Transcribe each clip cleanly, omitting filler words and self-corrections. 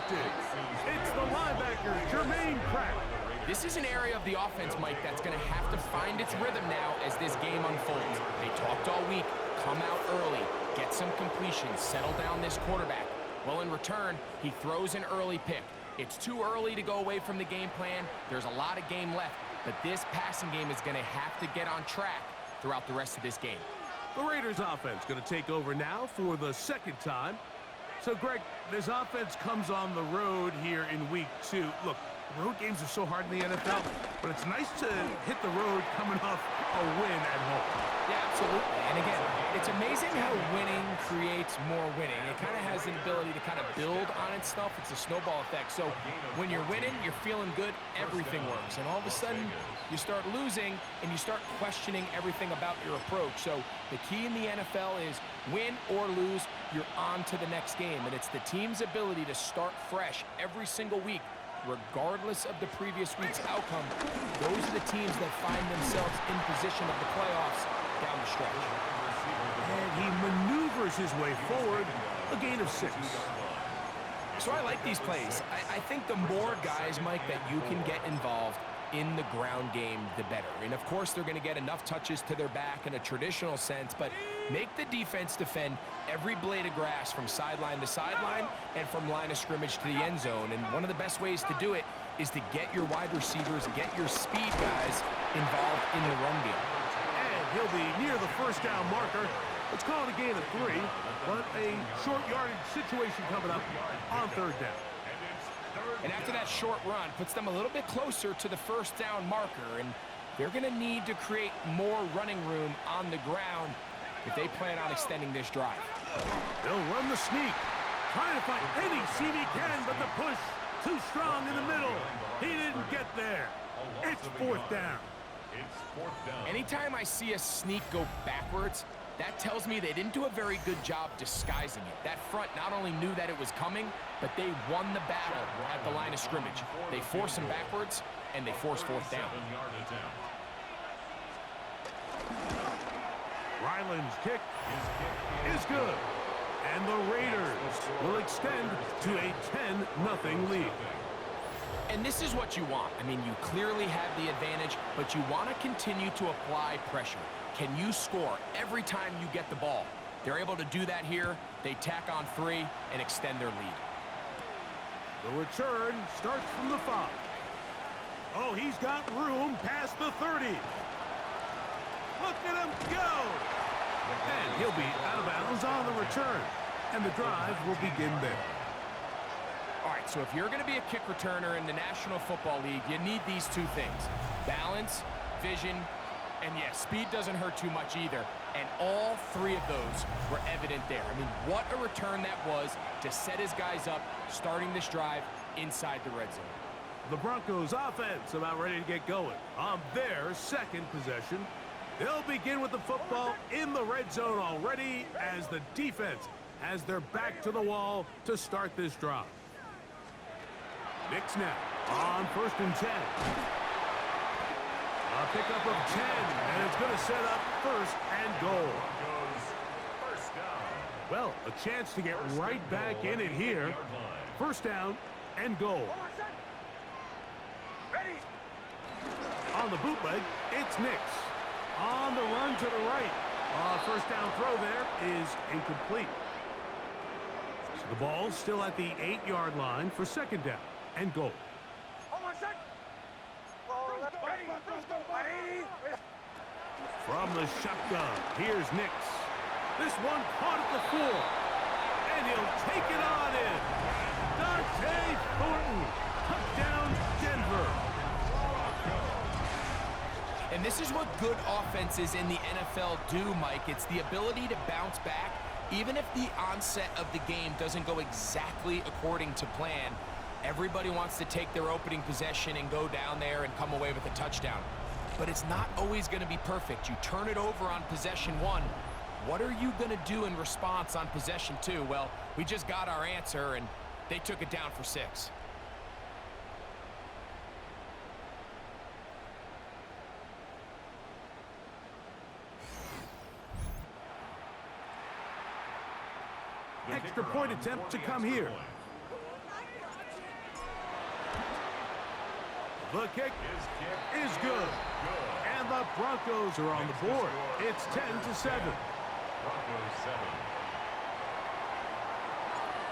intercepted. It's the linebacker, Jermaine Pratt. This is an area of the offense, Mike, that's going to have to find its rhythm now as this game unfolds. They talked all week, come out early, get some completions, settle down this quarterback. Well, in return, he throws an early pick. It's too early to go away from the game plan. There's a lot of game left, but this passing game is going to have to get on track throughout the rest of this game. The Raiders offense going to take over now for the second time. So, Greg, this offense comes on the road here in week 2. Look, road games are so hard in the NFL, but it's nice to hit the road coming off a win at home. Yeah, absolutely. And again, it's amazing how winning creates more winning. It kind of has an ability to kind of build on itself. It's a snowball effect. So when you're winning, you're feeling good, everything works. And all of a sudden, you start losing, and you start questioning everything about your approach. So the key in the NFL is win or lose, you're on to the next game. And it's the team's ability to start fresh every single week, regardless of the previous week's outcome. Those are the teams that find themselves in position of the playoffs down the stretch. And he maneuvers his way forward, a gain of 6. So I like these plays. I think the more guys, Mike, that you can get involved in the ground game, the better. And of course, they're going to get enough touches to their back in a traditional sense, but make the defense defend every blade of grass from sideline to sideline and from line of scrimmage to the end zone. And one of the best ways to do it is to get your wide receivers, get your speed guys involved in the run game. And he'll be near the first down marker. Let's call it a gain of 3, but a short yardage situation coming up on third down. And after that short run, puts them a little bit closer to the first down marker, and they're going to need to create more running room on the ground if they plan on extending this drive. They'll run the sneak, trying to find any seam he can, but the push too strong in the middle. He didn't get there. It's fourth down. Anytime I see a sneak go backwards, that tells me they didn't do a very good job disguising it. That front not only knew that it was coming, but they won the battle at the line of scrimmage. They force him backwards, and they force fourth down. Ryland's kick is good. And the Raiders will extend to a 10-0 lead. And this is what you want. I mean, you clearly have the advantage, but you want to continue to apply pressure. Can you score every time you get the ball? They're able to do that here. They tack on 3 and extend their lead. The return starts from the 5. Oh, he's got room past the 30. Look at him go! And he'll be out of bounds on the return. And the drive will begin there. All right, so if you're going to be a kick returner in the National Football League, you need these 2 things: balance, vision, and yeah, speed doesn't hurt too much either. And all 3 of those were evident there. I mean, what a return that was to set his guys up, starting this drive inside the red zone. The Broncos offense about ready to get going on their second possession. They'll begin with the football in the red zone already as the defense has their back to the wall to start this drive. Knicks now on 1st and 10. A pickup of 10, and it's going to set up 1st and goal. Well, a chance to get right back in it here. 1st down and goal. On the bootleg, it's Knicks. On the run to the right. 1st down throw there is incomplete. So the ball's still at the 8-yard line for 2nd down and goal. From the shotgun, here's Nix. This one caught at the 4, and he'll take it on in. Dante Thornton, touchdown Denver. And this is what good offenses in the NFL do, Mike. It's the ability to bounce back, even if the onset of the game doesn't go exactly according to plan. Everybody wants to take their opening possession and go down there and come away with a touchdown. But it's not always going to be perfect. You turn it over on possession 1. What are you going to do in response on possession 2? Well, we just got our answer, and they took it down for 6. Extra point attempt to come here. The kick is good. And the Broncos are on the board. It's 10-7. Broncos 7.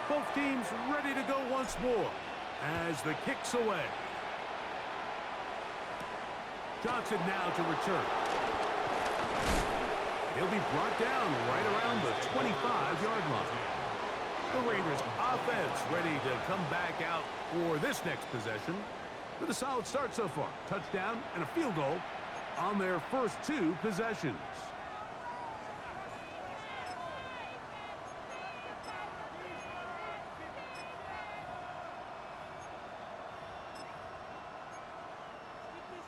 Both teams ready to go once more as the kick's away. Johnson now to return. He'll be brought down right around the 25-yard line. The Raiders offense ready to come back out for this next possession with a solid start so far. Touchdown and a field goal on their first 2 possessions.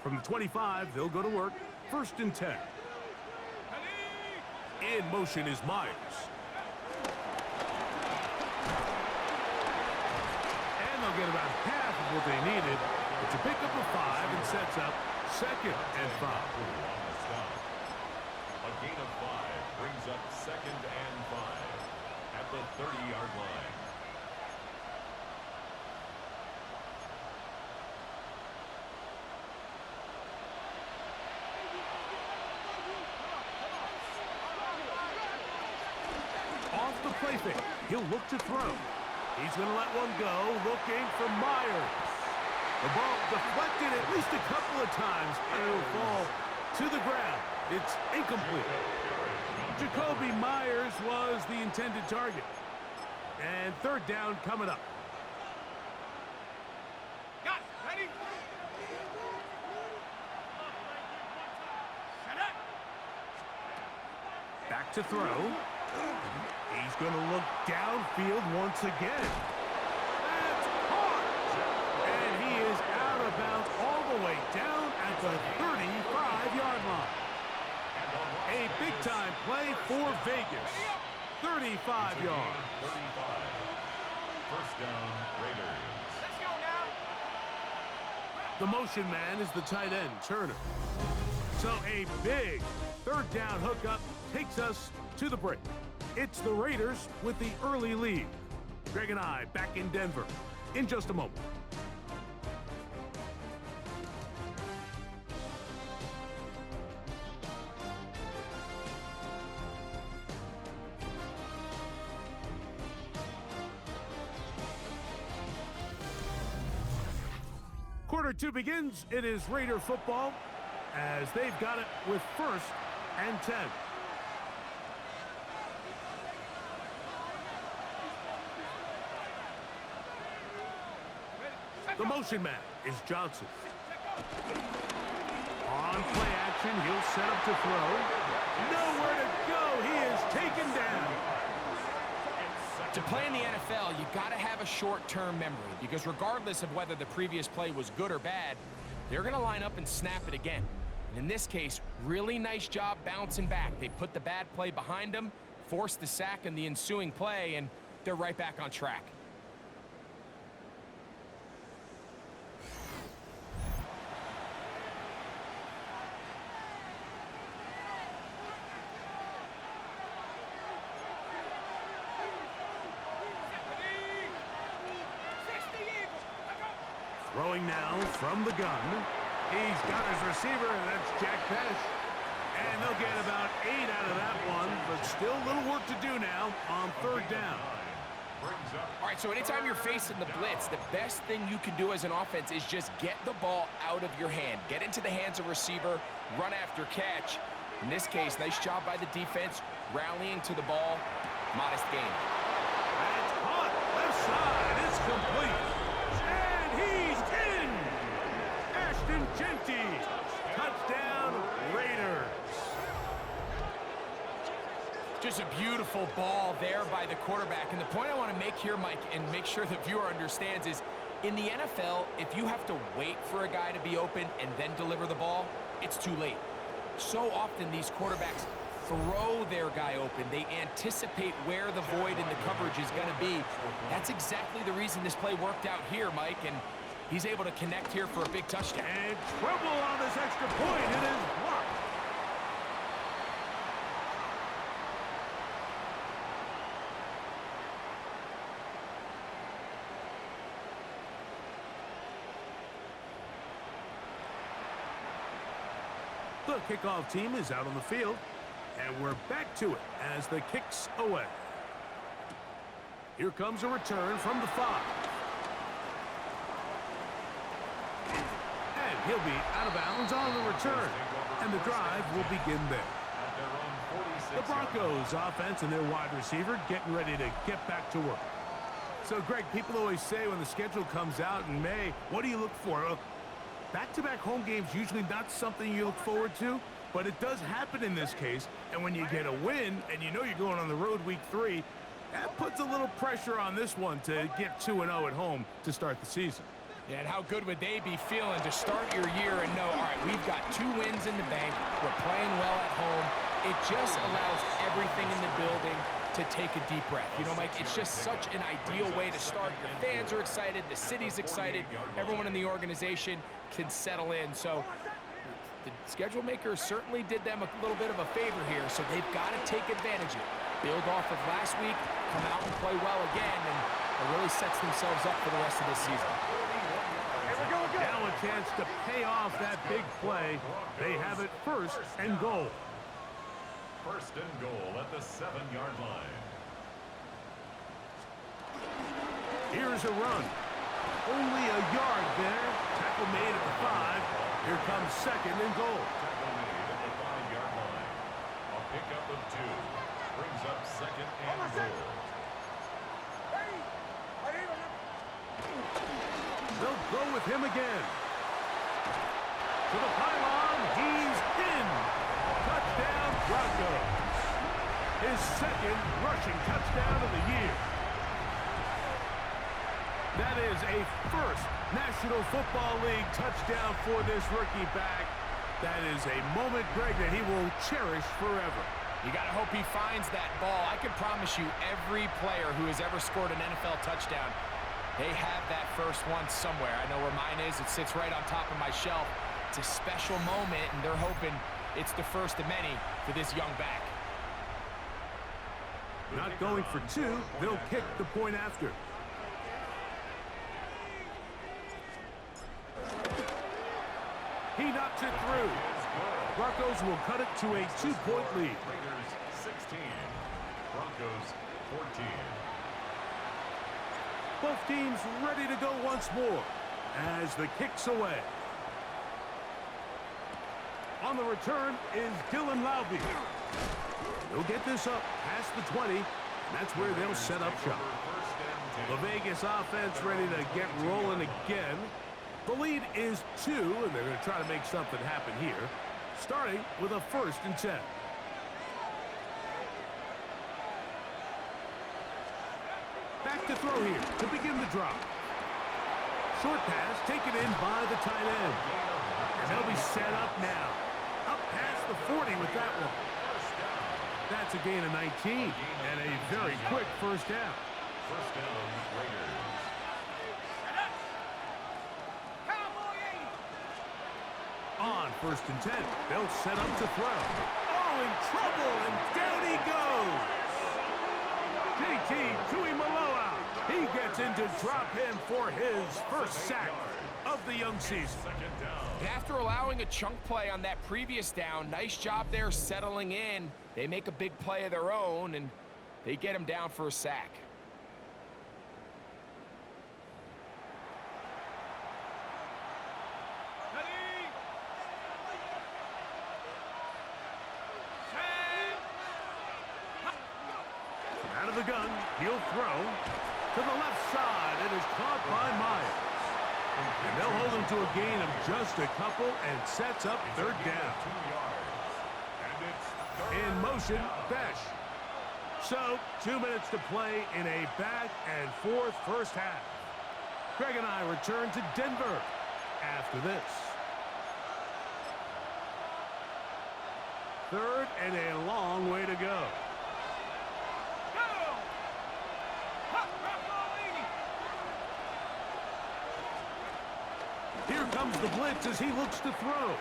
From the 25, they'll go to work. 1st and 10. In motion is Myers. And they'll get about half of what they needed. It's a pickup of 5 and sets up 2nd and 5. A gain of 5 brings up 2nd and 5 at the 30-yard line. Off the play fake. He'll look to throw. He's going to let one go, looking for Myers. The ball deflected at least a couple of times, and it'll fall to the ground. It's incomplete. Jacoby Myers was the intended target. And 3rd down coming up. Got it. Ready? Set up. Back to throw. He's going to look downfield once again. That's caught. And he is out of bounds all the way down at the 35-yard line. A big-time play for Vegas. 35 yards. 35. 1st down, Raiders. Let's go now. The motion man is the tight end, Turner. So a big 3rd down hookup takes us to the break. It's the Raiders with the early lead. Greg and I back in Denver in just a moment. Quarter 2 begins. It is Raider football as they've got it with 1st and 10. The motion man is Johnson. On play action, he'll set up to throw. Nowhere to go. He is taken down. To play in the NFL, you got to have a short-term memory because regardless of whether the previous play was good or bad, they're going to line up and snap it again. And in this case, really nice job bouncing back. They put the bad play behind them, forced the sack in the ensuing play, and they're right back on track. Throwing now from the gun. He's got his receiver, and that's Jack Pesh. And they'll get about 8 out of that one, but still a little work to do now on 3rd down. All right, so anytime you're facing the blitz, the best thing you can do as an offense is just get the ball out of your hand. Get into the hands of receiver, run after catch. In this case, nice job by the defense, rallying to the ball. Modest gain. That's caught. Left side. It's complete. And he's in. Ashton Genty. Touchdown, Raiders. Just a beautiful ball there by the quarterback. And the point I want to make here, Mike, and make sure the viewer understands is, in the NFL, if you have to wait for a guy to be open and then deliver the ball, it's too late. So often these quarterbacks throw their guy open. They anticipate where the void in the coverage is going to be. That's exactly the reason this play worked out here, Mike, and he's able to connect here for a big touchdown. And trouble on this extra point. It is blocked. The kickoff team is out on the field, and we're back to it as the kick's away. Here comes a return from the 5. And he'll be out of bounds on the return, and the drive will begin there. The Broncos offense and their wide receiver getting ready to get back to work. So, Greg, people always say when the schedule comes out in May, what do you look for? Back-to-back home games usually not something you look forward to, but it does happen in this case. And when you get a win and you know you're going on the road week 3, that puts a little pressure on this one to get 2-0 at home to start the season. Yeah, and how good would they be feeling to start your year and know, all right, we've got 2 wins in the bank, we're playing well at home. It just allows everything in the building to take a deep breath. You know, Mike, it's just such an ideal way to start. The fans are excited, the city's excited, everyone in the organization can settle in. So the schedule makers certainly did them a little bit of a favor here, so they've got to take advantage of it. Build off of last week, come out and play well again, and it really sets themselves up for the rest of this season. Now a chance to pay off that big play. They have it 1st and goal. 1st and goal at the 7-yard line. Here's a run. Only a yard there. Tackle made at the 5. Here comes 2nd and goal. Tackle made at the 5-yard line. A pickup of 2. Brings up 2nd and goal. They'll go with him again. To the pylon. He's in. Touchdown, Broncos. His 2nd rushing touchdown of the year. That is a 1st National Football League touchdown for this rookie back. That is a moment, Greg, that he will cherish forever. You got to hope he finds that ball. I can promise you every player who has ever scored an NFL touchdown, they have that first one somewhere. I know where mine is. It sits right on top of my shelf. It's a special moment, and they're hoping it's the first of many for this young back. Not going for 2. They'll kick the point after. He knocks it through. Broncos will cut it to a 2-point lead. Raiders 16. Broncos 14. Both teams ready to go once more as the kick's away. On the return is Dylan Lowby. He'll get this up past the 20, and that's where they'll set up shop. The Vegas offense ready to get rolling again. The lead is 2, and they're going to try to make something happen here, starting with a 1st and 10. Back to throw here to begin the drop. Short pass taken in by the tight end. And they'll be set up now. Up past the 40 with that one. That's a gain of 19 and a very quick 1st down. 1st down, Raiders. On 1st and 10, they'll set up to throw. Oh, in trouble, and down he goes. JT Tuimoloau. He gets in to drop him for his 1st sack of the young season. And after allowing a chunk play on that previous down, nice job there settling in. They make a big play of their own, and they get him down for a sack. Out of the gun, he'll throw to the left side. It is caught by Myers. And they'll hold him to a gain of just a couple and sets up 3rd down. 2 yards. And it's In motion, Besh. So, 2 minutes to play in a back and forth 1st half. Greg and I return to Denver after this. 3rd and a long way to go. Here comes the blitz as he looks to throw.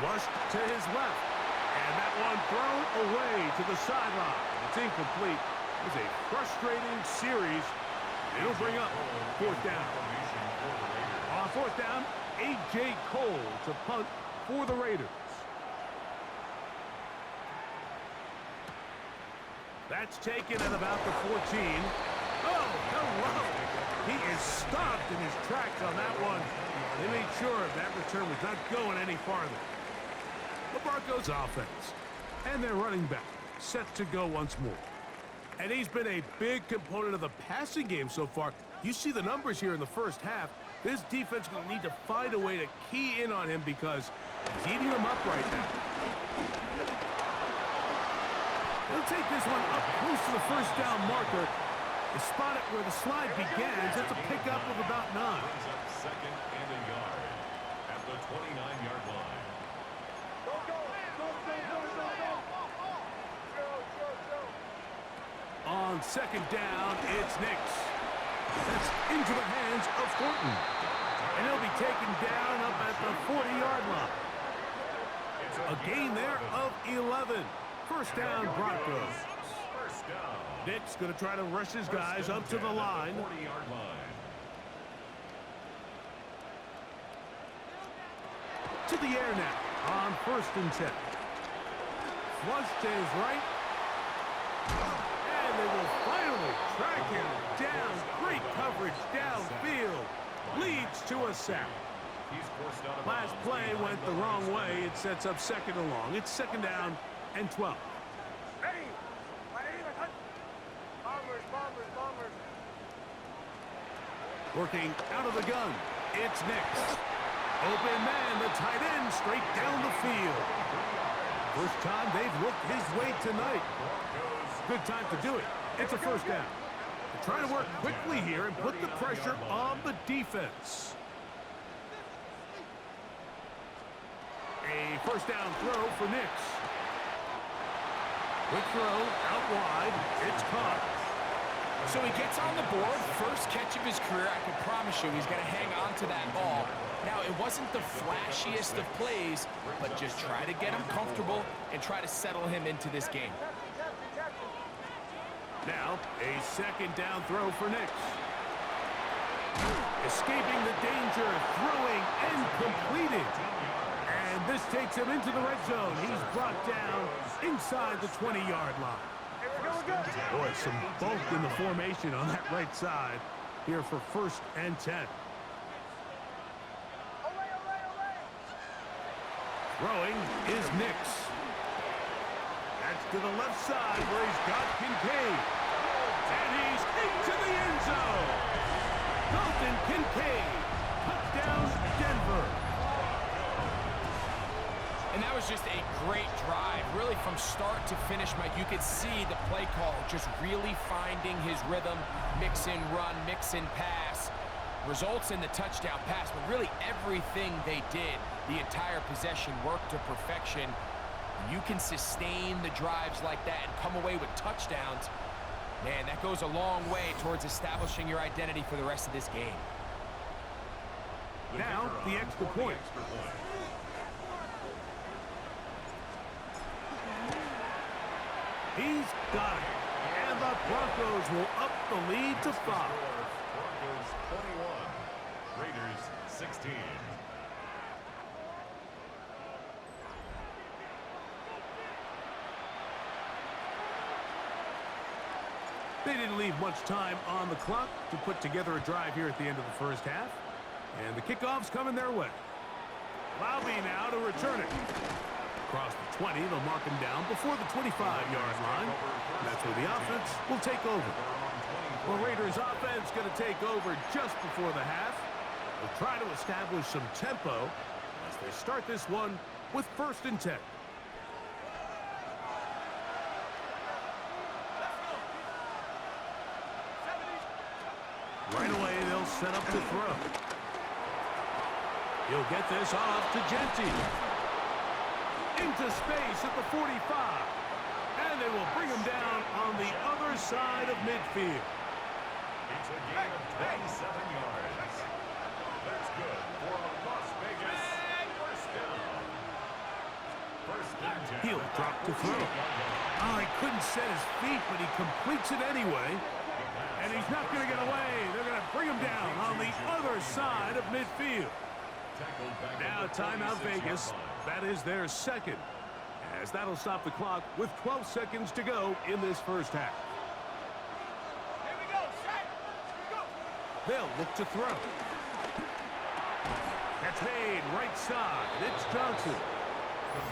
Rushed to his left. And that one thrown away to the sideline. It's incomplete. It was a frustrating series. It'll bring up 4th down. On 4th down, A.J. Cole to punt for the Raiders. That's taken at about the 14. Oh, hello. He is stopped in his tracks on that one. They made sure that return was not going any farther. The Broncos offense. And their running back set to go once more. And he's been a big component of the passing game so far. You see the numbers here in the first half. This defense will need to find a way to key in on him because he's eating them up right now. He'll take this one up close to the first down marker. They spot it where the slide begins. It's a pickup of about 9. Brings up second and a yard at the 29-yard line. On second down, it's Nix. That's into the hands of Thornton. And he'll be taken down up at the 40-yard line. A gain there of 11. First down, Broncos. First down. Nix going to try to rush his guys up to the line. 40-yard line. To the air now on first and 10. Flush to his right. And they will finally track him down. Great coverage downfield. Leads to a sack. He's forced out of Last bounds. play went the wrong way. It sets up second and long. It's second down and 12. Working out of the gun. It's Nix. Open man, the tight end, straight down the field. First time they've looked his way tonight. Good time to do it. It's a first down. They're trying to work quickly here and put the pressure on the defense. A first down throw for Nix. Quick throw out wide. It's caught. So he gets on the board, first catch of his career. I can promise you he's going to hang on to that ball. Now, it wasn't the flashiest of plays, but just try to get him comfortable and try to settle him into this game. Now, a second down throw for Nix. Escaping the danger, throwing and completed. And this takes him into the red zone. He's brought down inside the 20-yard line. Boy, some bulk in the formation on that right side here for first and 10. Throwing is Nix. That's to the left side where he's got Kincaid. And he's into the end zone. Dalton Kincaid. Touchdown, Denver. And that was just a great drive, really from start to finish, Mike. You could see the play call just really finding his rhythm, mix in run, mix in pass, results in the touchdown pass. But really everything they did, the entire possession worked to perfection. You can sustain the drives like that and come away with touchdowns. Man, that goes a long way towards establishing your identity for the rest of this game. Now, the extra point. He's got it. And the Broncos will up the lead to 5. Broncos 21, Raiders 16. They didn't leave much time on the clock to put together a drive here at the end of the first half. And the kickoff's coming their way. Laube now to return it. Across the 20, they'll mark him down before the 25-yard line. That's where the offense will take over. The Raiders offense going to take over just before the half. They'll try to establish some tempo as they start this one with first and 10. Right away, they'll set up to throw. He'll get this off to Genti. Into space at the 45. And they will bring him down on the other side of midfield. It's a gain of 27 yards. That's good for Las Vegas. First down. First and 10. He'll drop to throw. Oh, he couldn't set his feet, but he completes it anyway. And he's not going to get away. They're going to bring him down on the other side of midfield. Now timeout Vegas. That is their second. as that'll stop the clock with 12 seconds to go in this first half. Here we go. Set. Go. They'll look to throw. That's made right side. It's Johnson.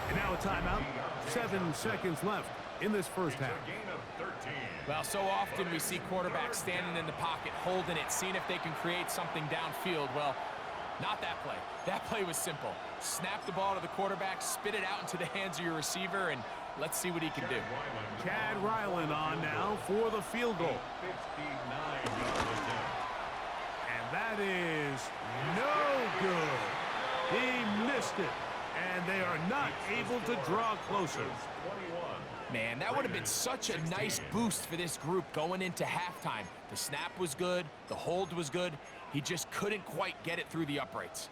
And now a timeout. 7 seconds left in this first half. Gain of 13. Well, so often we see quarterbacks standing in the pocket, holding it, seeing if they can create something downfield. Well, not that play. That play was simple. Snap the ball to the quarterback, spit it out into the hands of your receiver, and let's see what he can do. Chad Ryland on now for the field goal. 59-yard attempt. And that is no good. He missed it. And they are not able to draw closer. 21. Man, that would have been such a nice boost for this group going into halftime. The snap was good. The hold was good. He just couldn't quite get it through the uprights.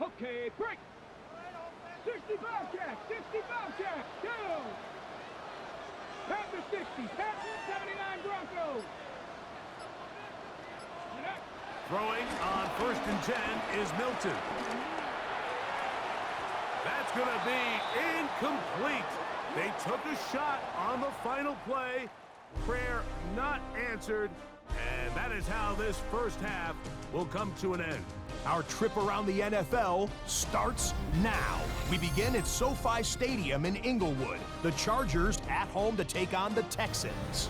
Okay, break. 60 Bobcat. 60 Bobcat. Go. Pat the 60. Pat 79 Broncos. Throwing on 1st and 10 is Milton. That's going to be incomplete. They took a shot on the final play. Prayer not answered. And that is how this first half will come to an end. Our trip around the NFL starts now. We begin at SoFi Stadium in Inglewood. The Chargers at home to take on the Texans.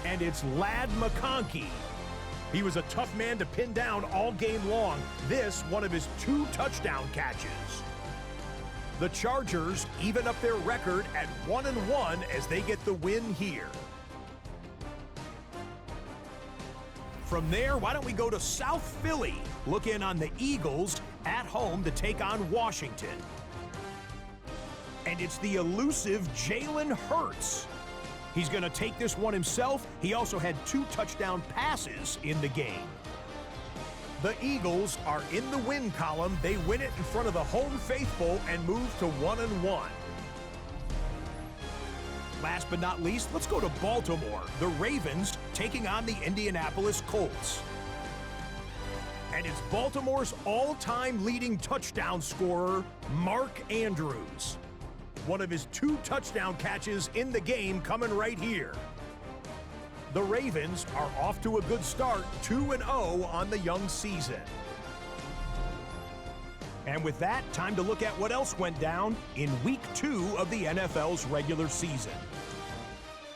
And it's Ladd McConkey. He was a tough man to pin down all game long. This, one of his 2 touchdown catches. The Chargers even up their record at 1-1 as they get the win here. From there, why don't we go to South Philly? Look in on the Eagles at home to take on Washington. And it's the elusive Jalen Hurts. He's going to take this one himself. He also had 2 touchdown passes in the game. The Eagles are in the win column. They win it in front of the home faithful and move to 1-1. Last but not least, let's go to Baltimore. The Ravens taking on the Indianapolis Colts. And it's Baltimore's all-time leading touchdown scorer, Mark Andrews. One of his 2 touchdown catches in the game coming right here. The Ravens are off to a good start, 2-0 on the young season. And with that, time to look at what else went down in Week 2 of the NFL's regular season.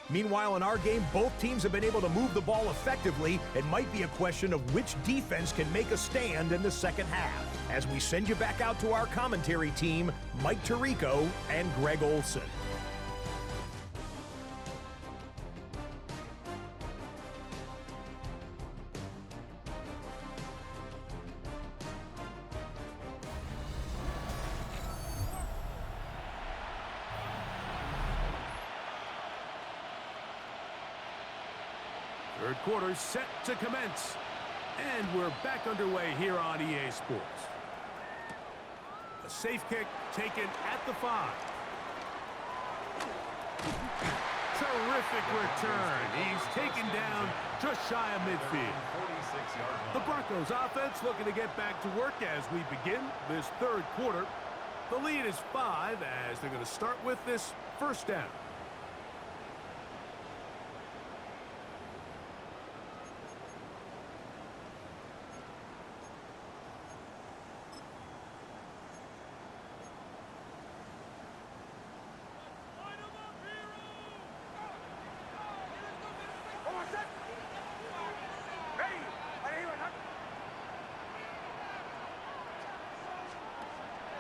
Meanwhile, in our game, both teams have been able to move the ball effectively. It might be a question of which defense can make a stand in the second half. As we send you back out to our commentary team, Mike Tirico and Greg Olson. Third quarter set to commence. And we're back underway here on EA Sports. A safe kick taken at the 5. Terrific return. He's taken down just shy of midfield. 46-yard The Broncos offense looking to get back to work as we begin this third quarter. The lead is 5 as they're going to start with this first down.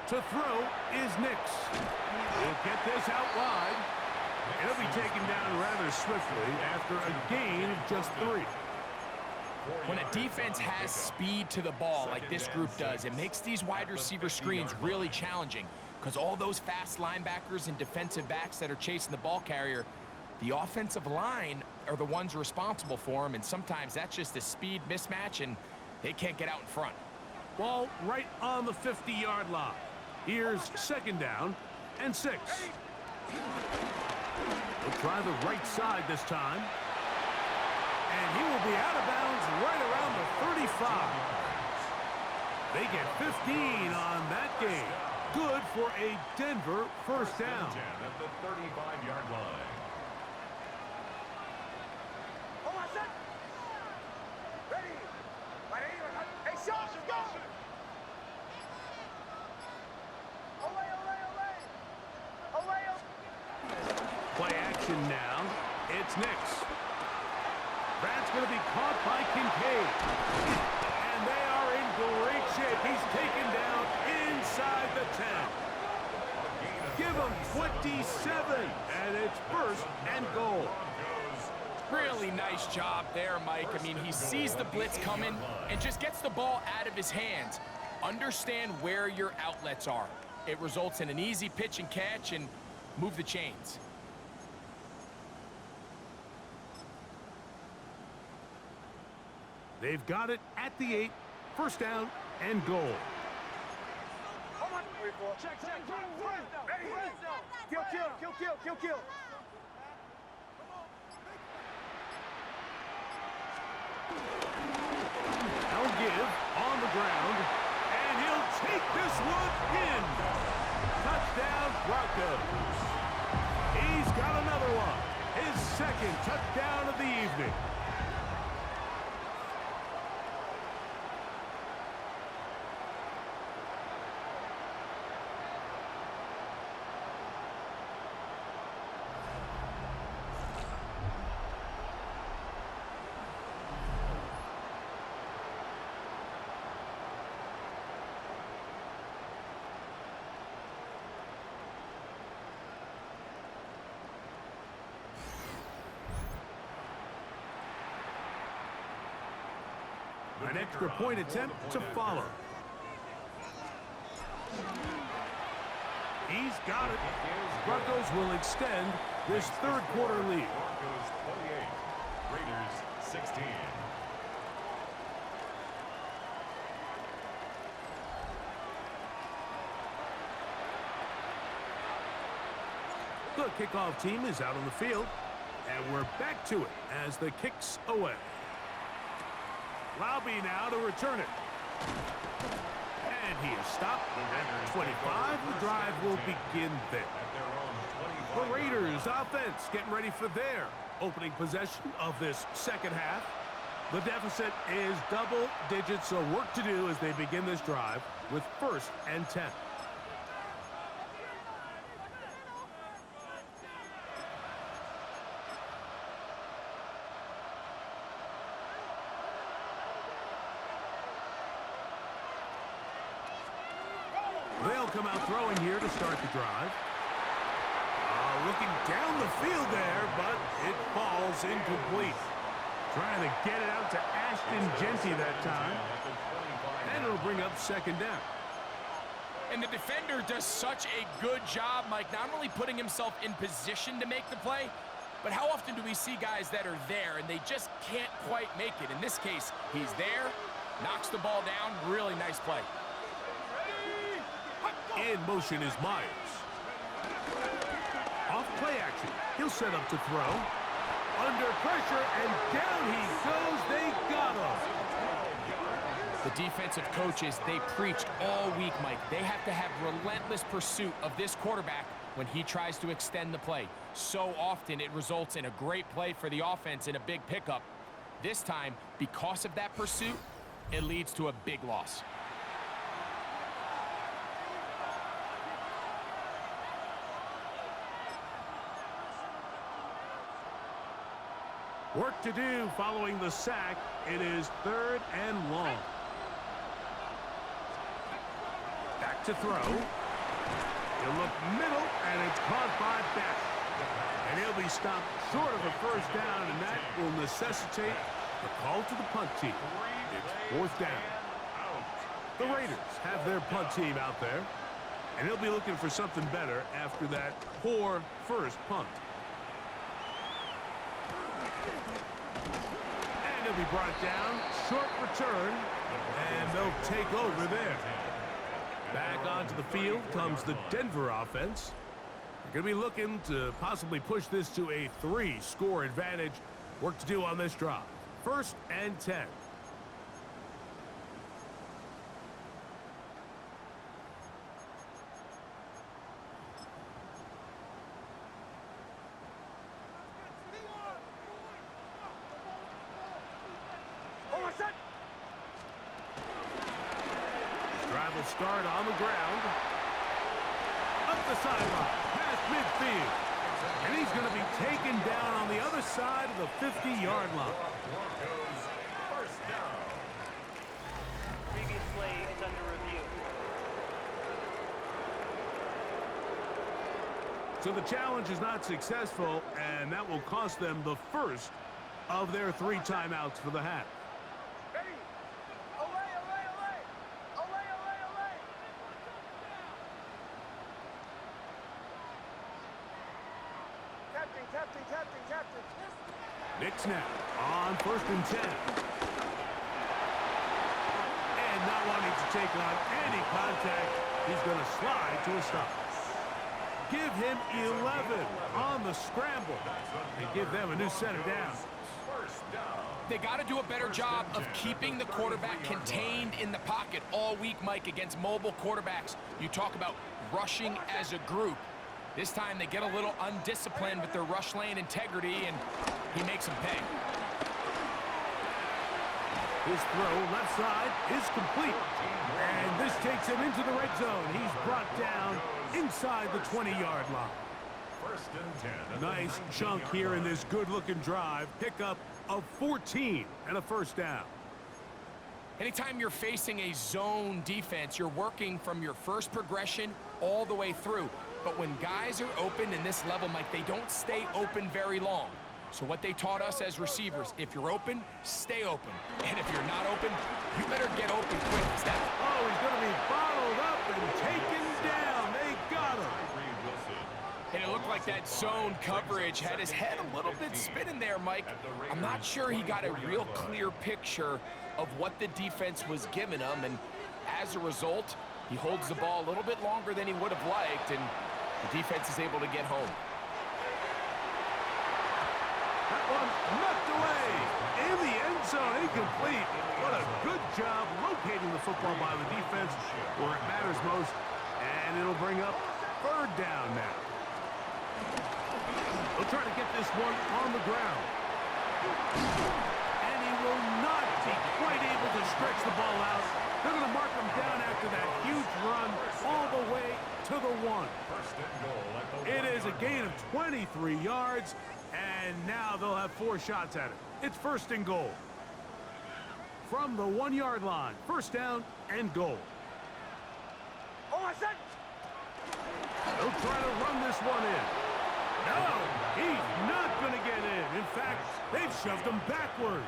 To throw is Nix. He'll get this out wide. And he'll be taken down rather swiftly after a gain of just 3. When a defense has speed to the ball like this group does, it makes these wide receiver screens really challenging because all those fast linebackers and defensive backs that are chasing the ball carrier, the offensive line are the ones responsible for them, and sometimes that's just a speed mismatch, and they can't get out in front. Ball right on the 50-yard line. Here's second down and 6. He'll try the right side this time. And he will be out of bounds right around the 35. They get 15 on that game. Good for a Denver first down. At the 35-yard line. Hold on, set. Ready. Hey, shot, go. Away. Play action now. It's Nix. That's going to be caught by Kincaid. And they are in great shape. He's taken down inside the 10. Give him 27. And it's first and goal. Really nice job there, Mike. I mean, he sees the blitz coming and just gets the ball out of his hands. Understand where your outlets are. It results in an easy pitch and catch and move the chains. They've got it at the 8. First down and goal. Hold on. Check. Ready. Kill. They'll give on the ground, and he'll take this one in. Touchdown, Broncos. He's got another one. His second touchdown of the evening. An extra point attempt to follow. He's got it. Broncos will extend this third quarter lead. Broncos 28, Raiders 16. The kickoff team is out on the field, and we're back to it as the kick's away. Lobby now to return it. And he is stopped at 25. The drive will begin there. The Raiders offense getting ready for their opening possession of this second half. The deficit is double digits, so work to do as they begin this drive with first and 10. They'll come out throwing here to start the drive. Looking down the field there, but it falls incomplete. Trying to get it out to Ashton Genty that time. And it'll bring up second down. And the defender does such a good job, Mike, not only putting himself in position to make the play, but how often do we see guys that are there and they just can't quite make it? In this case, he's there, knocks the ball down, really nice play. In motion is Myers. Off play action. He'll set up to throw. Under pressure, and down he goes. They got him. The defensive coaches, they preached all week, Mike. They have to have relentless pursuit of this quarterback when he tries to extend the play. So often it results in a great play for the offense and a big pickup. This time, because of that pursuit, it leads to a big loss. Work to do following the sack. It is third and long. Back to throw. He'll look middle, and it's caught by Beck. And he'll be stopped short of a first down, and that will necessitate a call to the punt team. It's fourth down. The Raiders have their punt team out there, and he'll be looking for something better after that poor first punt. He'll be brought down, short return, and they'll take over there. Back onto the field comes the Denver offense. Going to be looking to possibly push this to a 3-score advantage. Work to do on this drive. 1st and 10. Drive will start on the ground. Up the sideline, past midfield. And he's going to be taken down on the other side of the 50-yard line. Broncos, first down. Previous play is under review. So the challenge is not successful, and that will cost them the first of their 3 timeouts for the half. Knicks now on 1st and 10. And not wanting to take on any contact, he's going to slide to a stop. Give him 11 on the scramble and give them a new set of downs. They got to do a better job of keeping the quarterback contained in the pocket all week, Mike, against mobile quarterbacks. You talk about rushing as a group. This time they get a little undisciplined with their rush lane integrity, and he makes them pay. His throw left side is complete. And this takes him into the red zone. He's brought down inside the 20-yard line. 1st and 10. Nice chunk here in this good-looking drive. Pickup of 14 and a 1st down. Anytime you're facing a zone defense, you're working from your first progression all the way through. But when guys are open in this level, Mike, they don't stay open very long. So what they taught us as receivers, if you're open, stay open. And if you're not open, you better get open quick. Oh, he's going to be bottled up and taken down. They got him. And it looked like that zone coverage had his head a little bit spinning there, Mike. I'm not sure he got a real clear picture of what the defense was giving him. And as a result, he holds the ball a little bit longer than he would have liked, and the defense is able to get home. That one knocked away in the end zone, incomplete. What a good job locating the football by the defense where it matters most. And it'll bring up 3rd down now. They'll try to get this one on the ground. And he will not be quite able to stretch the ball out. They're going to mark him down after that huge run all the way to the 1. It is a gain of 23 yards, and now they'll have 4 shots at it. It's 1st and goal. From the 1-yard line, 1st down and goal. They'll try to run this one in. No, he's not going to get in. In fact, they've shoved him backwards.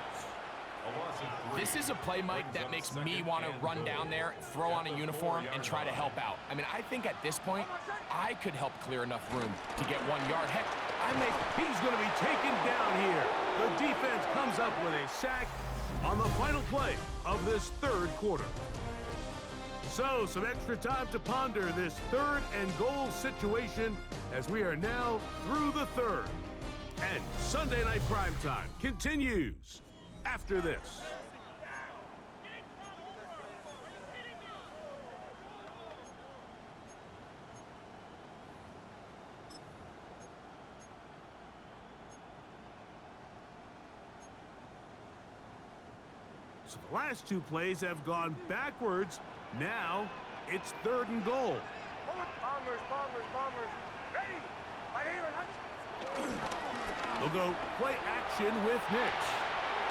This is a play, Mike, that makes me want to run down there, throw on a uniform, and try to help out. I mean, I think at this point, I could help clear enough room to get 1 yard. Heck, he's going to be taken down here. The defense comes up with a sack on the final play of this 3rd quarter. So, some extra time to ponder this 3rd and goal situation as we are now through the 3rd. And Sunday Night Primetime continues after this. So the last 2 plays have gone backwards. Now it's 3rd and goal. Bombers. Ready. They'll go play action with Knicks.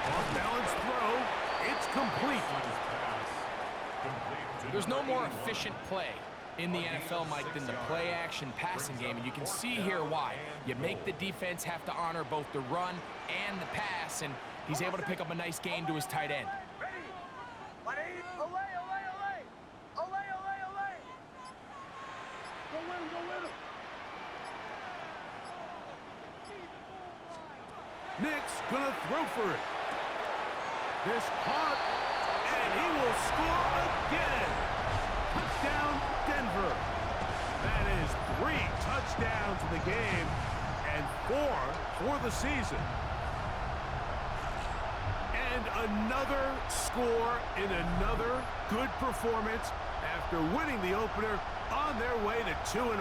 Off-balance throw. It's complete. There's no more efficient play in the NFL, Mike, than the play-action passing game, and you can see here why. You make the defense have to honor both the run and the pass, and he's able to pick up a nice gain to his tight end. Knicks gonna throw for it. This caught, and he will score again. Touchdown, Denver. That is 3 touchdowns in the game and 4 for the season. And another score in another good performance after winning the opener on their way to 2-0.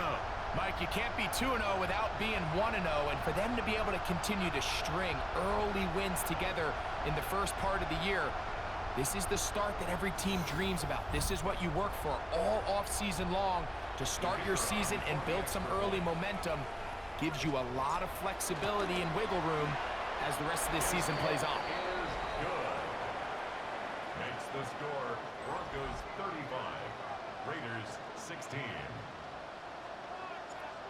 Mike, you can't be 2-0 without being 1-0, and for them to be able to continue to string early wins together in the first part of the year, this is the start that every team dreams about. This is what you work for all off-season long to start your season and build some early momentum. Gives you a lot of flexibility and wiggle room as the rest of this season plays on. Good. Makes the score Broncos 35, Raiders 16.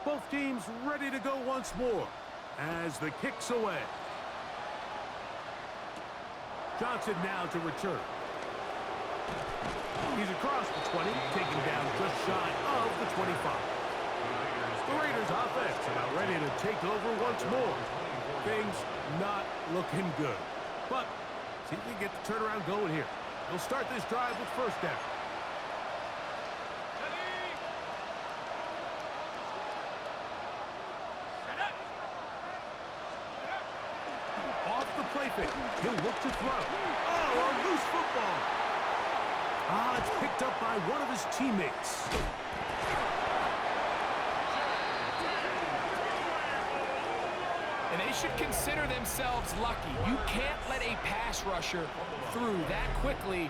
Both teams ready to go once more as the kick's away. Johnson now to return. He's across the 20, taken down just shy of the 25. The Raiders offense about ready to take over once more. Things not looking good. But see if we can get the turnaround going here. They'll start this drive with first down. Off the play fake. He'll look to throw. Oh, a loose football. Ah, it's picked up by one of his teammates. And they should consider themselves lucky. You can't let a pass rusher through that quickly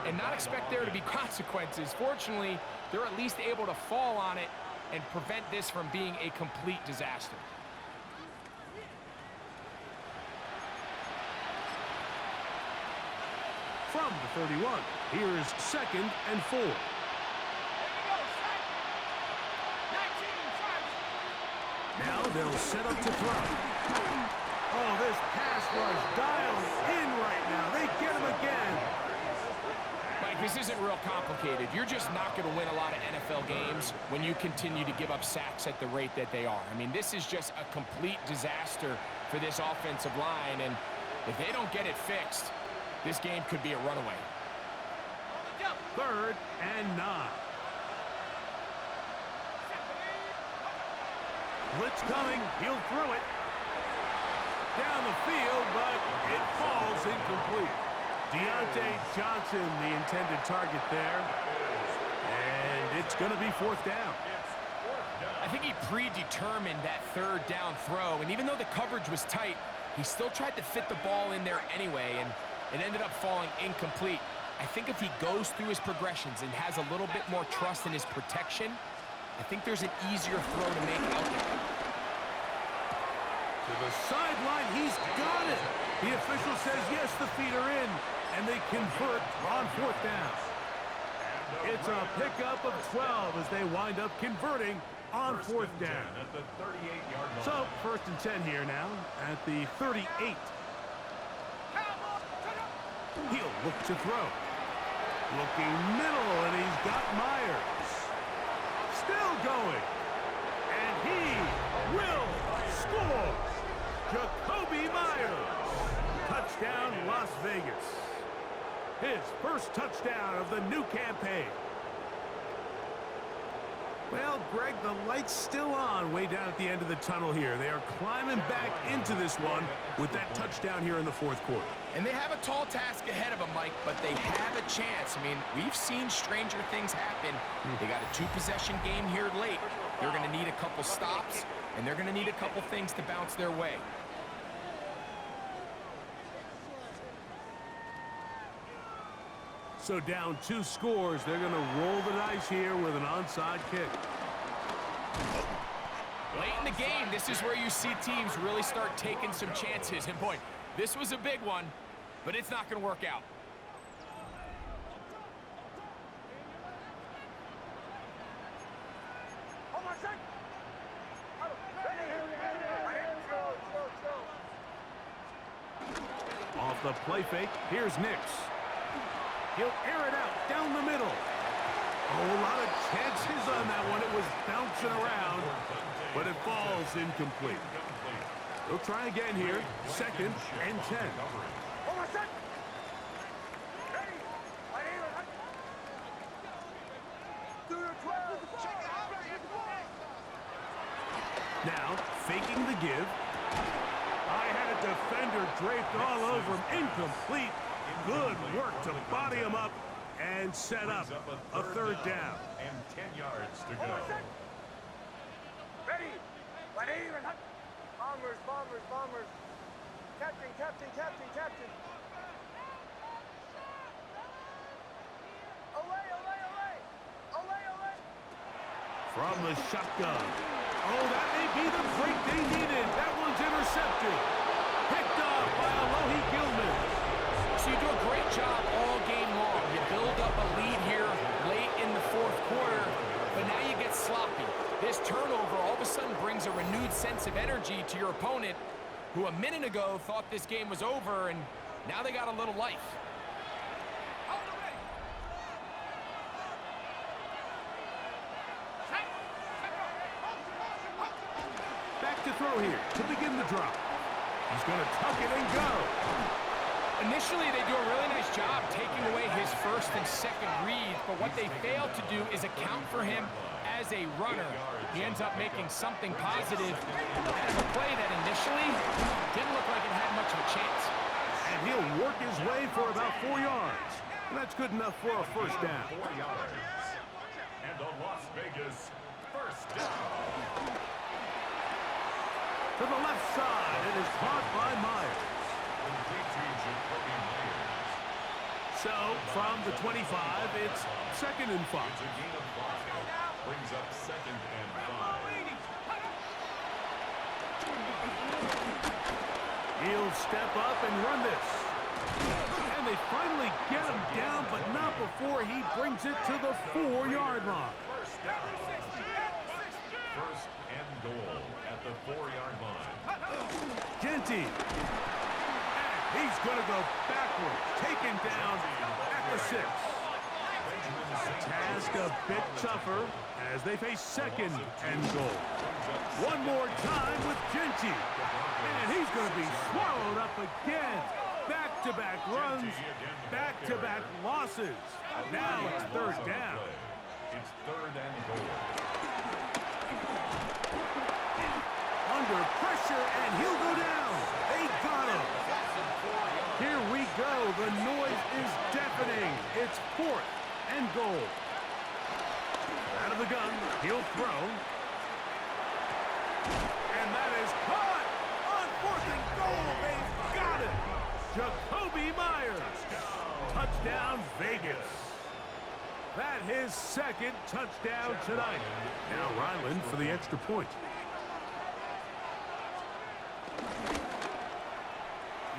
and not expect there to be consequences. Fortunately, they're at least able to fall on it and prevent this from being a complete disaster. From the 31, here is 2nd and 4. Now they'll set up to throw. Oh, this pass rush dialed in right now. They get him again. Mike, this isn't real complicated. You're just not going to win a lot of NFL games when you continue to give up sacks at the rate that they are. I mean, this is just a complete disaster for this offensive line, and if they don't get it fixed, this game could be a runaway. 3rd and 9. Blitz coming. He'll throw it down the field, but it falls incomplete. Deontay Johnson, the intended target there. And it's going to be 4th down. I think he predetermined that 3rd down throw, and even though the coverage was tight, he still tried to fit the ball in there anyway, and it ended up falling incomplete. I think if he goes through his progressions and has a little bit more trust in his protection, I think there's an easier throw to make out there. To the sideline, he's got it. The official says yes, the feet are in, and they convert on 4th down. It's a pickup of 12 as they wind up converting on 4th down. At the 38-yard line. So, 1st and 10 here now at the 38. He'll look to throw. Looking middle, and he's got Myers. Still going. And he will score. Jacoby Myers. Touchdown, Las Vegas. His first touchdown of the new campaign. Well, Greg, the light's still on way down at the end of the tunnel here. They are climbing back into this one with that touchdown here in the 4th quarter. And they have a tall task ahead of them, Mike, but they have a chance. I mean, we've seen stranger things happen. They got a 2-possession game here late. They're going to need a couple stops, and they're going to need a couple things to bounce their way. So down 2 scores, they're going to roll the dice here with an onside kick. Late in the game, this is where you see teams really start taking some chances. And boy, this was a big one, but it's not going to work out. Off the play fake, here's Nix. He'll air it out down the middle. Oh, a lot of chances on that one. It was bouncing around, but it falls incomplete. They'll try again here. 2nd and 10. Now, faking the give. I had a defender draped all over him. Incomplete. Good work to body him up and set up a third down. And 10 yards to go. Ready. Bombers, bombers, bombers. Captain, captain, captain, captain. Away, away, away. Away, away. From the shotgun. Oh, that may be the break they needed. That one's intercepted. Picked off by Alohi Gilman. So you do a great job all game long. You build up a lead here late in the fourth quarter, but now you get sloppy. This turnover all of a sudden brings a renewed sense of energy to your opponent, who a minute ago thought this game was over, and now they got a little life. Back to throw here to begin the drop. He's going to tuck it and go. Initially, they do a really nice job taking away his first and second read, but what they fail to do is account for him as a runner. He ends up making something positive out of a play that initially didn't look like it had much of a chance. And he'll work his way for about 4 yards. And that's good enough for a first down. 4 yards. And a Las Vegas first down. To the left side, it is caught by Myers. So, from the 25, it's 2nd and 5. It's a gain of 5. Brings up 2nd and 5. He'll step up and run this. And they finally get him down, but not before he brings it to the 4-yard line. First down. First and goal at the 4-yard line. Genty. And he's going to go backwards, taken down at the 6. Task a bit tougher as they face 2nd and goal. One more time with Genty. And he's going to be swallowed up again. Back-to-back runs, back-to-back losses. Now it's 3rd down. It's 3rd and goal. Under pressure, and he'll go down. They got him. Here we go. The noise is deafening. It's 4th and goal. Out of the gun, he'll throw. And that is caught. On 4th and goal, they've got it. Jacoby Myers. Touchdown, Vegas. That his 2nd touchdown tonight. Now Ryland for the extra point.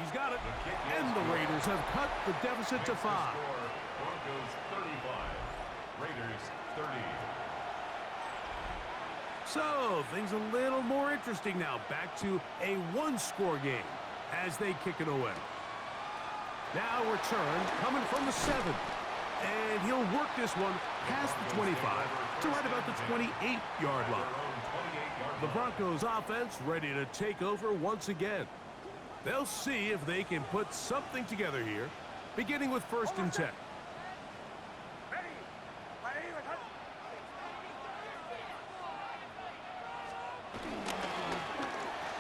He's got it. And the Raiders have cut the deficit to 5. Broncos 35. Raiders 30. So, things a little more interesting now. Back to a 1-score game as they kick it away. Now return coming from the 7. And he'll work this one past the 25 to right about the 28-yard line. The Broncos offense ready to take over once again. They'll see if they can put something together here, beginning with 1st and 10.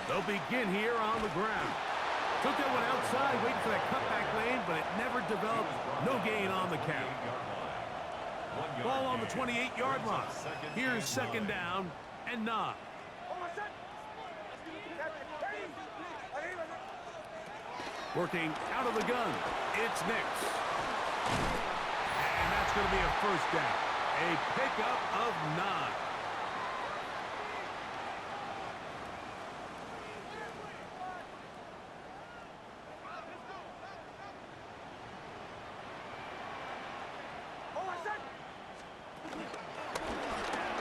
They'll begin here on the ground. Took that one outside, waiting for that cutback lane, but it never developed. No gain on the count. Ball on the 28-yard line. Here's 2nd down and 9. Working out of the gun, it's Nix. And that's going to be a first down. A pickup of 9.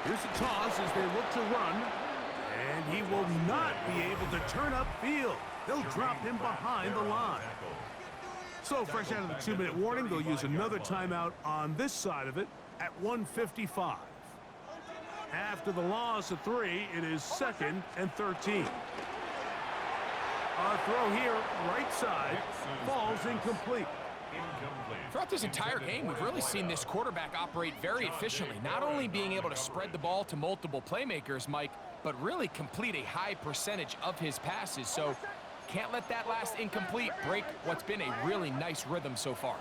Here's a toss as they look to run. And he will not be able to turn upfield. They'll drop him behind the line. So fresh out of the 2-minute warning, they'll use another timeout on this side of it at 1:55. After the loss of 3, it is 2nd and 13. Our throw here, right side, falls incomplete. Throughout this entire game, we've really seen this quarterback operate very efficiently, not only being able to spread the ball to multiple playmakers, Mike, but really complete a high percentage of his passes. So can't let that last incomplete break what's been a really nice rhythm so far.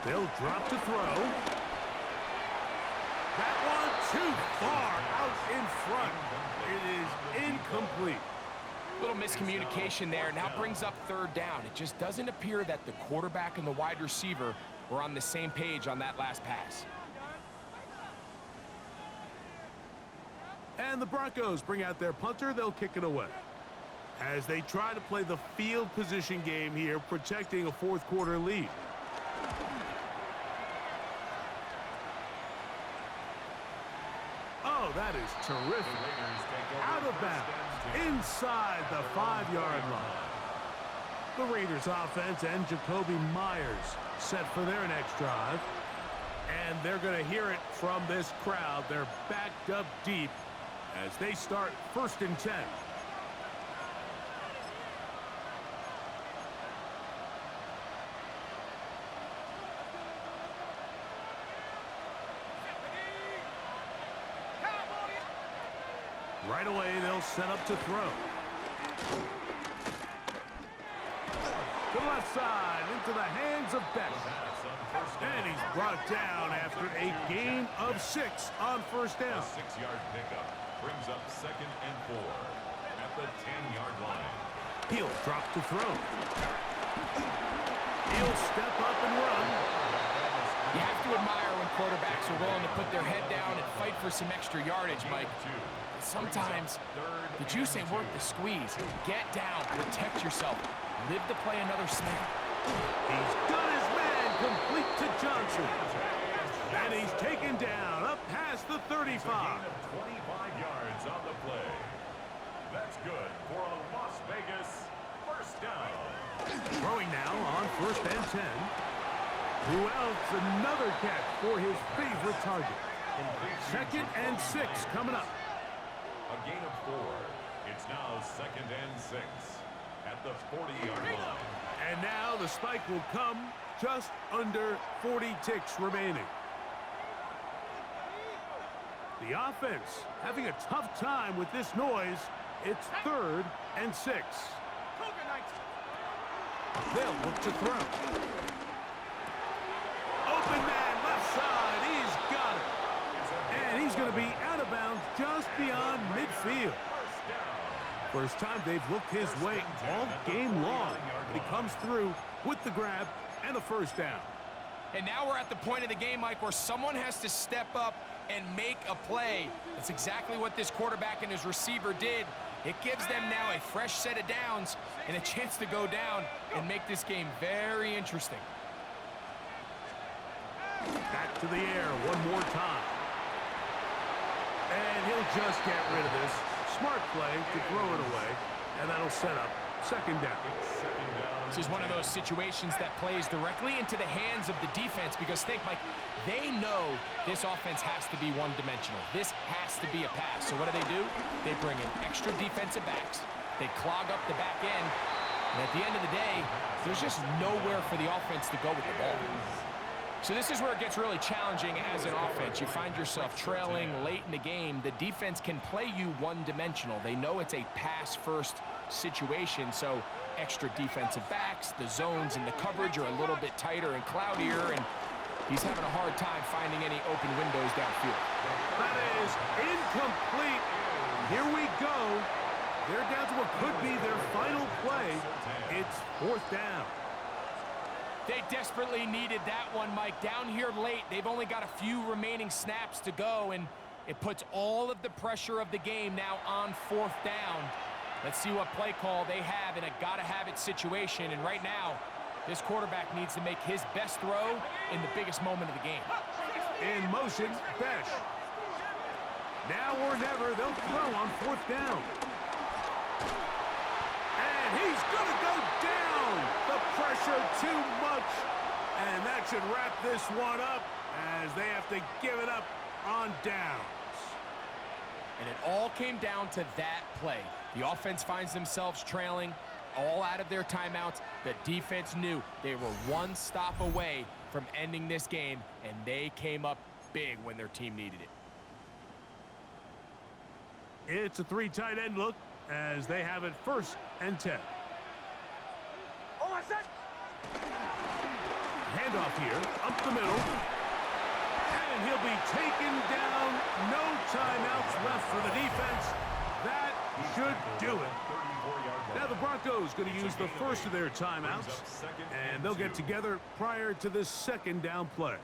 They'll drop to throw. That one too far out in front. It is incomplete. Little miscommunication there. Now brings up third down. It just doesn't appear that the quarterback and the wide receiver were on the same page on that last pass. And the Broncos bring out their punter. They'll kick it away as they try to play the field position game here, protecting a fourth quarter lead. Oh, that is terrific. Out of bounds, inside the 5-yard line. The Raiders offense and Jacoby Myers set for their next drive. And they're going to hear it from this crowd. They're backed up deep as they start 1st and 10. Right away, they'll set up to throw. To the left side, into the hands of Beck. And he's brought down after a gain of 6 on 1st down. A 6-yard pickup brings up 2nd and 4 at the 10-yard line. He'll drop to throw. He'll step up and run. You have to admire when quarterbacks are willing to put their head down and fight for some extra yardage, Mike. Sometimes the juice ain't worth the squeeze. Get down, protect yourself, live to play another snap. He's done his man, complete to Johnson. And he's taken down up past the 35. It's a gain of 25 yards on the play. That's good for a Las Vegas 1st down. Throwing now on 1st and 10. Who else? Another catch for his favorite target. 2nd and 6 coming up. A gain of 4. It's now 2nd and 6 at the 40-yard line. And now the spike will come just under 40 ticks remaining. The offense having a tough time with this noise. It's 3rd and 6. They'll look to throw. Open man left side. He's got it. And he's going to be out of bounds just beyond midfield. First time they've looked his way all game long. But he comes through with the grab and a 1st down. And now we're at the point of the game, Mike, where someone has to step up and make a play. That's exactly what this quarterback and his receiver did. It gives them now a fresh set of downs and a chance to go down and make this game very interesting. Back to the air one more time. And he'll just get rid of this. Smart play to throw it away. And that'll set up 2nd down. This is one of those situations that plays directly into the hands of the defense because think, Mike, they know this offense has to be one-dimensional. This has to be a pass. So what do? They bring in extra defensive backs. They clog up the back end. And at the end of the day, there's just nowhere for the offense to go with the ball. So this is where it gets really challenging as an offense. You find yourself trailing late in the game. The defense can play you one-dimensional. They know it's a pass-first situation, so extra defensive backs, the zones and the coverage are a little bit tighter and cloudier, and he's having a hard time finding any open windows downfield. That is incomplete. Here we go. They're down to what could be their final play. It's 4th down. They desperately needed that one, Mike. Down here late, they've only got a few remaining snaps to go, and it puts all of the pressure of the game now on 4th down. Let's see what play call they have in a gotta-have-it situation, and right now, this quarterback needs to make his best throw in the biggest moment of the game. In motion, Besh. Now or never, they'll throw on 4th down. And he's gonna go down. The pressure too much. And that should wrap this one up as they have to give it up on downs. And it all came down to that play. The offense finds themselves trailing. all out of their timeouts. The defense knew they were one stop away from ending this game, and they came up big when their team needed it. It's a 3 tight end look as they have it 1st and 10. Handoff here, up the middle. And he'll be taken down. No timeouts left for the defense. That should do it. Now the Broncos going to use the first of their timeouts, and they'll get together prior to this 2nd down play.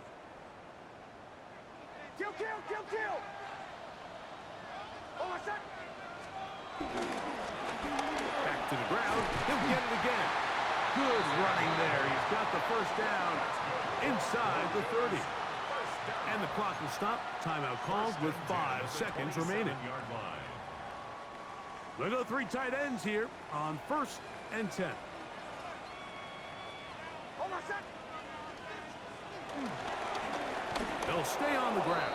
Kill, kill, kill, kill! Back to the ground. He'll get it again. Good running there. He's got the 1st down inside the 30. And the clock will stop. Timeout called with 5 seconds remaining. We'll go 3 tight ends here on 1st and 10. They'll stay on the ground.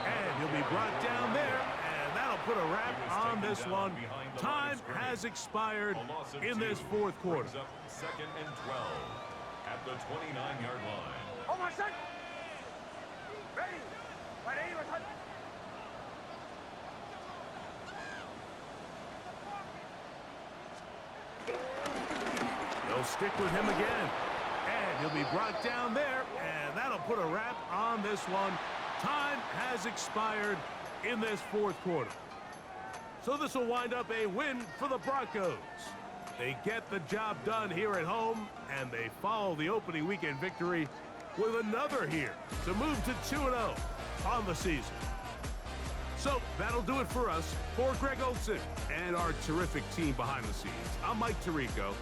And he'll be brought down there. And that'll put a wrap on this one. Time has expired in this 4th quarter. 2nd and 12 at the 29-yard line. They'll stick with him again. And he'll be brought down there. And that'll put a wrap on this one. Time has expired in this 4th quarter. So this will wind up a win for the Broncos. They get the job done here at home, and they follow the opening weekend victory with another here to move to 2-0 on the season. So that'll do it for us. For Greg Olsen and our terrific team behind the scenes, I'm Mike Tirico.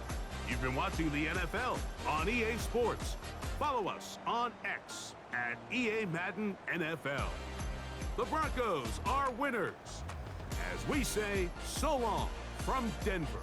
You've been watching the NFL on EA Sports. Follow us on X at EA Madden NFL. The Broncos are winners. As we say, so long from Denver.